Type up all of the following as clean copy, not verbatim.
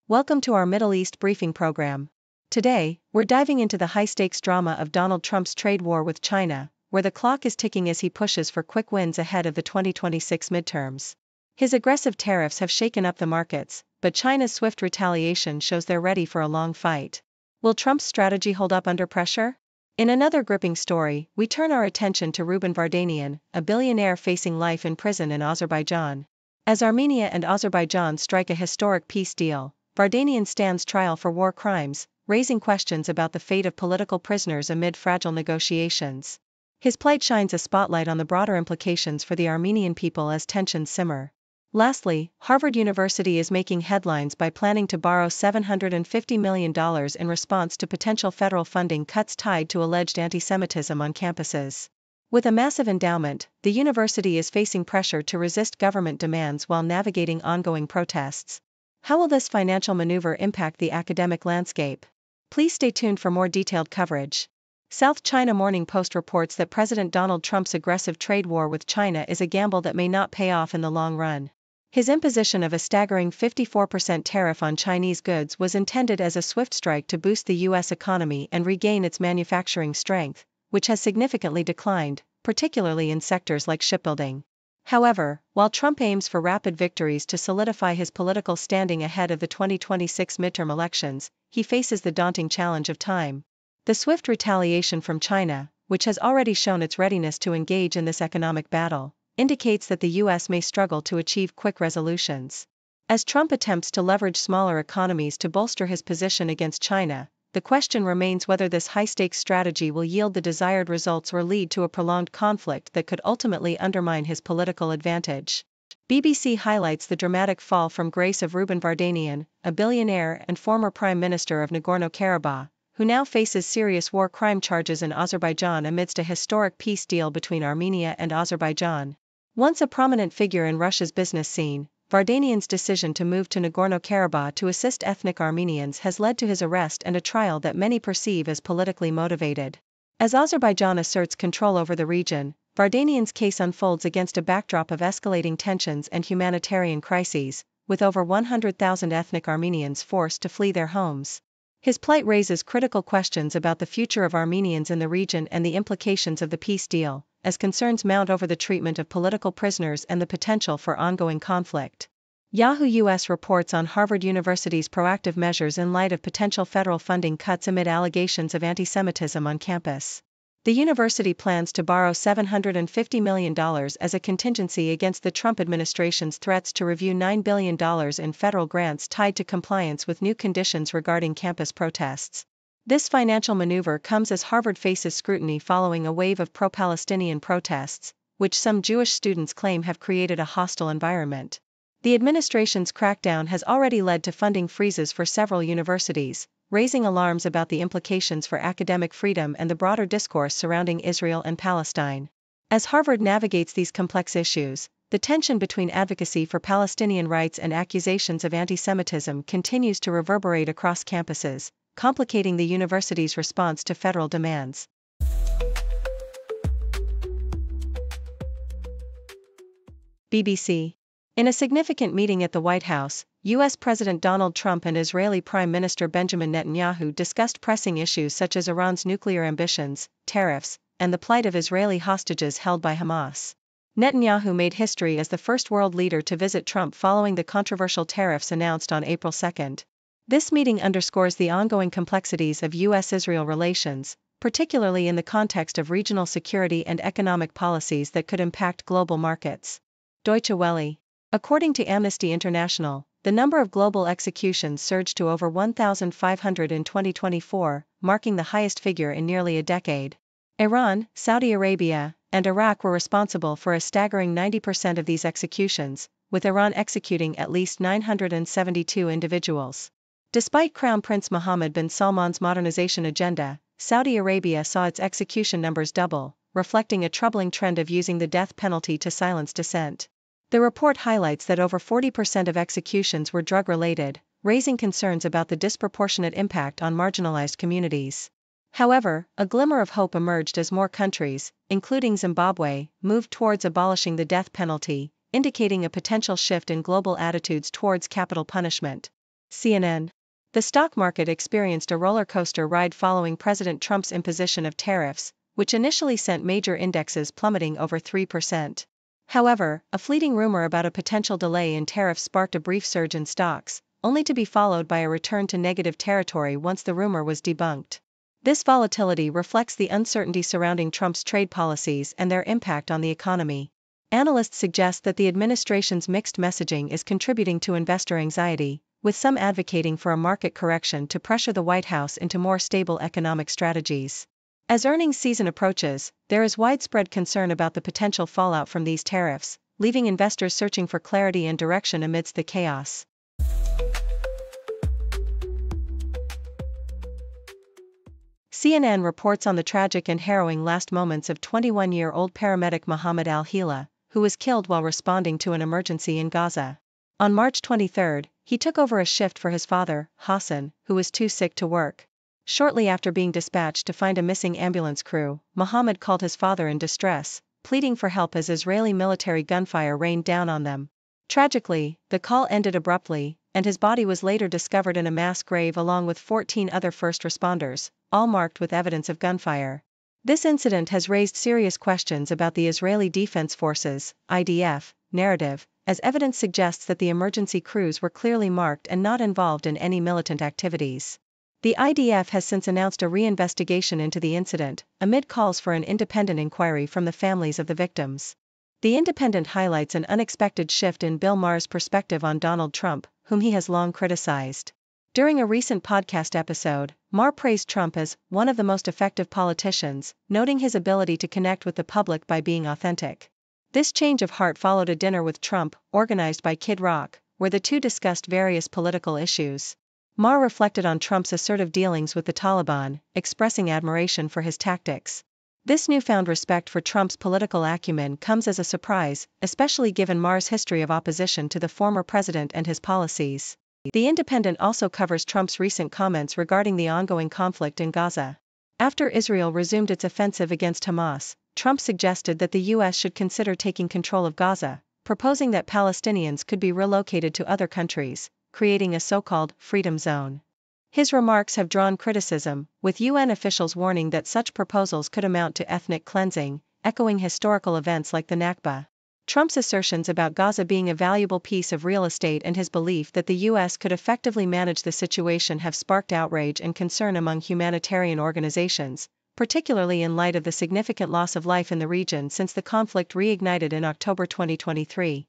Welcome to our Middle East briefing program. Today, we're diving into the high-stakes drama of Donald Trump's trade war with China, where the clock is ticking as he pushes for quick wins ahead of the 2026 midterms. His aggressive tariffs have shaken up the markets, but China's swift retaliation shows they're ready for a long fight. Will Trump's strategy hold up under pressure? In another gripping story, we turn our attention to Ruben Vardanyan, a billionaire facing life in prison in Azerbaijan. As Armenia and Azerbaijan strike a historic peace deal, Vardanyan stands trial for war crimes, raising questions about the fate of political prisoners amid fragile negotiations. His plight shines a spotlight on the broader implications for the Armenian people as tensions simmer. Lastly, Harvard University is making headlines by planning to borrow $750 million in response to potential federal funding cuts tied to alleged antisemitism on campuses. With a massive endowment, the university is facing pressure to resist government demands while navigating ongoing protests. How will this financial maneuver impact the academic landscape? Please stay tuned for more detailed coverage. South China Morning Post reports that President Donald Trump's aggressive trade war with China is a gamble that may not pay off in the long run. His imposition of a staggering 54% tariff on Chinese goods was intended as a swift strike to boost the U.S. economy and regain its manufacturing strength, which has significantly declined, particularly in sectors like shipbuilding. However, while Trump aims for rapid victories to solidify his political standing ahead of the 2026 midterm elections, he faces the daunting challenge of time. The swift retaliation from China, which has already shown its readiness to engage in this economic battle, indicates that the U.S. may struggle to achieve quick resolutions. As Trump attempts to leverage smaller economies to bolster his position against China, the question remains whether this high-stakes strategy will yield the desired results or lead to a prolonged conflict that could ultimately undermine his political advantage. BBC highlights the dramatic fall from grace of Ruben Vardanyan, a billionaire and former prime minister of Nagorno-Karabakh, who now faces serious war crime charges in Azerbaijan amidst a historic peace deal between Armenia and Azerbaijan. Once a prominent figure in Russia's business scene, Vardanyan's decision to move to Nagorno-Karabakh to assist ethnic Armenians has led to his arrest and a trial that many perceive as politically motivated. As Azerbaijan asserts control over the region, Vardanyan's case unfolds against a backdrop of escalating tensions and humanitarian crises, with over 100,000 ethnic Armenians forced to flee their homes. His plight raises critical questions about the future of Armenians in the region and the implications of the peace deal, as concerns mount over the treatment of political prisoners and the potential for ongoing conflict. Yahoo US reports on Harvard University's proactive measures in light of potential federal funding cuts amid allegations of antisemitism on campus. The university plans to borrow $750 million as a contingency against the Trump administration's threats to review $9 billion in federal grants tied to compliance with new conditions regarding campus protests. This financial maneuver comes as Harvard faces scrutiny following a wave of pro-Palestinian protests, which some Jewish students claim have created a hostile environment. The administration's crackdown has already led to funding freezes for several universities, raising alarms about the implications for academic freedom and the broader discourse surrounding Israel and Palestine. As Harvard navigates these complex issues, the tension between advocacy for Palestinian rights and accusations of antisemitism continues to reverberate across campuses, complicating the university's response to federal demands. BBC. In a significant meeting at the White House, U.S. President Donald Trump and Israeli Prime Minister Benjamin Netanyahu discussed pressing issues such as Iran's nuclear ambitions, tariffs, and the plight of Israeli hostages held by Hamas. Netanyahu made history as the first world leader to visit Trump following the controversial tariffs announced on April 2. This meeting underscores the ongoing complexities of U.S.-Israel relations, particularly in the context of regional security and economic policies that could impact global markets. Deutsche Welle. According to Amnesty International, the number of global executions surged to over 1,500 in 2024, marking the highest figure in nearly a decade. Iran, Saudi Arabia, and Iraq were responsible for a staggering 90% of these executions, with Iran executing at least 972 individuals. Despite Crown Prince Mohammed bin Salman's modernization agenda, Saudi Arabia saw its execution numbers double, reflecting a troubling trend of using the death penalty to silence dissent. The report highlights that over 40% of executions were drug-related, raising concerns about the disproportionate impact on marginalized communities. However, a glimmer of hope emerged as more countries, including Zimbabwe, moved towards abolishing the death penalty, indicating a potential shift in global attitudes towards capital punishment. CNN. The stock market experienced a roller coaster ride following President Trump's imposition of tariffs, which initially sent major indexes plummeting over 3%. However, a fleeting rumor about a potential delay in tariffs sparked a brief surge in stocks, only to be followed by a return to negative territory once the rumor was debunked. This volatility reflects the uncertainty surrounding Trump's trade policies and their impact on the economy. Analysts suggest that the administration's mixed messaging is contributing to investor anxiety, with some advocating for a market correction to pressure the White House into more stable economic strategies. As earnings season approaches, there is widespread concern about the potential fallout from these tariffs, leaving investors searching for clarity and direction amidst the chaos. CNN reports on the tragic and harrowing last moments of 21-year-old paramedic Mohammed al-Hila, who was killed while responding to an emergency in Gaza. On March 23, he took over a shift for his father, Hassan, who was too sick to work. Shortly after being dispatched to find a missing ambulance crew, Mohammed called his father in distress, pleading for help as Israeli military gunfire rained down on them. Tragically, the call ended abruptly, and his body was later discovered in a mass grave along with 14 other first responders, all marked with evidence of gunfire. This incident has raised serious questions about the Israeli Defense Forces (IDF) narrative, as evidence suggests that the emergency crews were clearly marked and not involved in any militant activities. The IDF has since announced a reinvestigation into the incident, amid calls for an independent inquiry from the families of the victims. The Independent highlights an unexpected shift in Bill Maher's perspective on Donald Trump, whom he has long criticized. During a recent podcast episode, Maher praised Trump as one of the most effective politicians, noting his ability to connect with the public by being authentic. This change of heart followed a dinner with Trump, organized by Kid Rock, where the two discussed various political issues. Maher reflected on Trump's assertive dealings with the Taliban, expressing admiration for his tactics. This newfound respect for Trump's political acumen comes as a surprise, especially given Maher's history of opposition to the former president and his policies. The Independent also covers Trump's recent comments regarding the ongoing conflict in Gaza. After Israel resumed its offensive against Hamas, Trump suggested that the U.S. should consider taking control of Gaza, proposing that Palestinians could be relocated to other countries, creating a so-called freedom zone. His remarks have drawn criticism, with UN officials warning that such proposals could amount to ethnic cleansing, echoing historical events like the Nakba. Trump's assertions about Gaza being a valuable piece of real estate and his belief that the U.S. could effectively manage the situation have sparked outrage and concern among humanitarian organizations, particularly in light of the significant loss of life in the region since the conflict reignited in October 2023.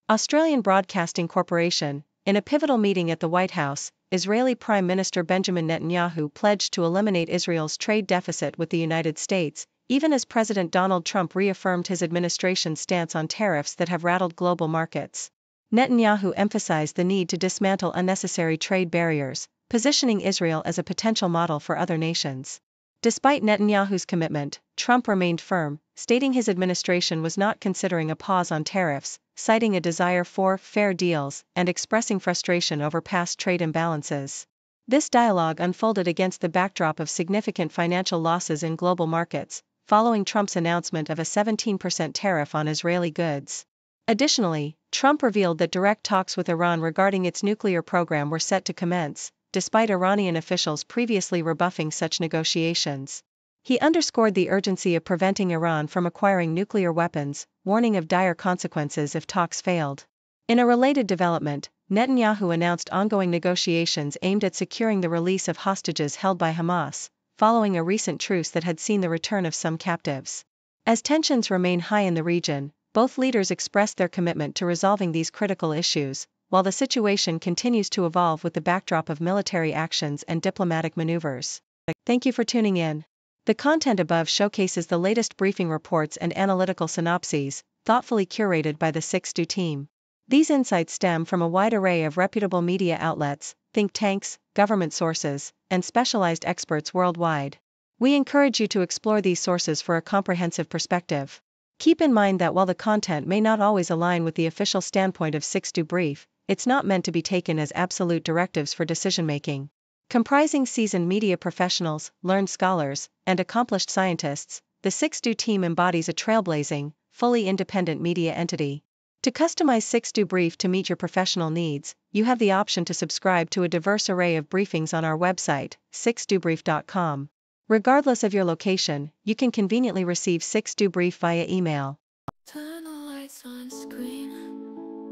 Australian Broadcasting Corporation. In a pivotal meeting at the White House, Israeli Prime Minister Benjamin Netanyahu pledged to eliminate Israel's trade deficit with the United States, even as President Donald Trump reaffirmed his administration's stance on tariffs that have rattled global markets. Netanyahu emphasized the need to dismantle unnecessary trade barriers, positioning Israel as a potential model for other nations. Despite Netanyahu's commitment, Trump remained firm, stating his administration was not considering a pause on tariffs, citing a desire for fair deals and expressing frustration over past trade imbalances. This dialogue unfolded against the backdrop of significant financial losses in global markets, following Trump's announcement of a 17% tariff on Israeli goods. Additionally, Trump revealed that direct talks with Iran regarding its nuclear program were set to commence, despite Iranian officials previously rebuffing such negotiations. He underscored the urgency of preventing Iran from acquiring nuclear weapons, warning of dire consequences if talks failed. In a related development, Netanyahu announced ongoing negotiations aimed at securing the release of hostages held by Hamas, following a recent truce that had seen the return of some captives. As tensions remain high in the region, both leaders expressed their commitment to resolving these critical issues, while the situation continues to evolve with the backdrop of military actions and diplomatic maneuvers. Thank you for tuning in. The content above showcases the latest briefing reports and analytical synopses, thoughtfully curated by the 6Do team. These insights stem from a wide array of reputable media outlets, think tanks, government sources, and specialized experts worldwide. We encourage you to explore these sources for a comprehensive perspective. Keep in mind that while the content may not always align with the official standpoint of 6Do Brief, it's not meant to be taken as absolute directives for decision-making. Comprising seasoned media professionals, learned scholars, and accomplished scientists, the 6Do team embodies a trailblazing, fully independent media entity. To customize 6Do Brief to meet your professional needs, you have the option to subscribe to a diverse array of briefings on our website, 6dobrief.com. Regardless of your location, you can conveniently receive 6Do Brief via email. Turn the lights on screen.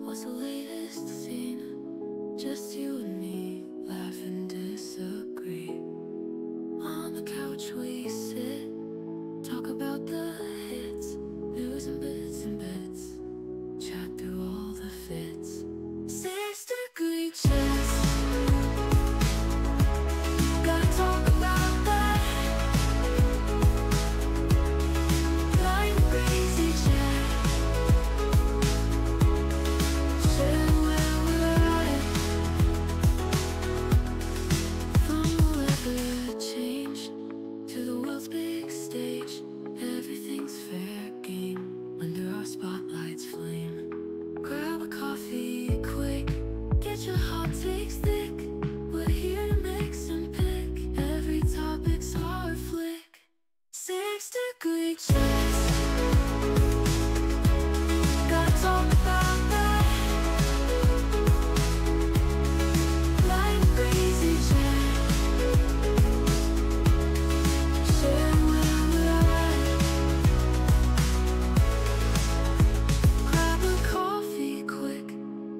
What's the latest scene? Just you and me, laugh and disagree. On the couch we sit, talk about the hits, news and bits, chat through all the fits. 6-degree chess, gotta talk about that. Line crazy chat, share where we're at. From molecular change to the world's big stage, everything's fair game under our spotlight's flame. Grab a coffee quick, get your hot takes thick. We're here to mix and pick, every topic's our flick. 6-degree chess, gotta talk about that. Like crazy chat, share where we're at. Grab a coffee quick,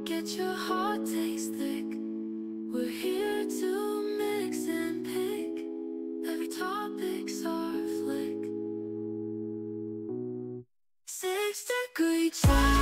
get your hot takes thick. We're here to mix and pick, every topic's our flick. 6-degree chat.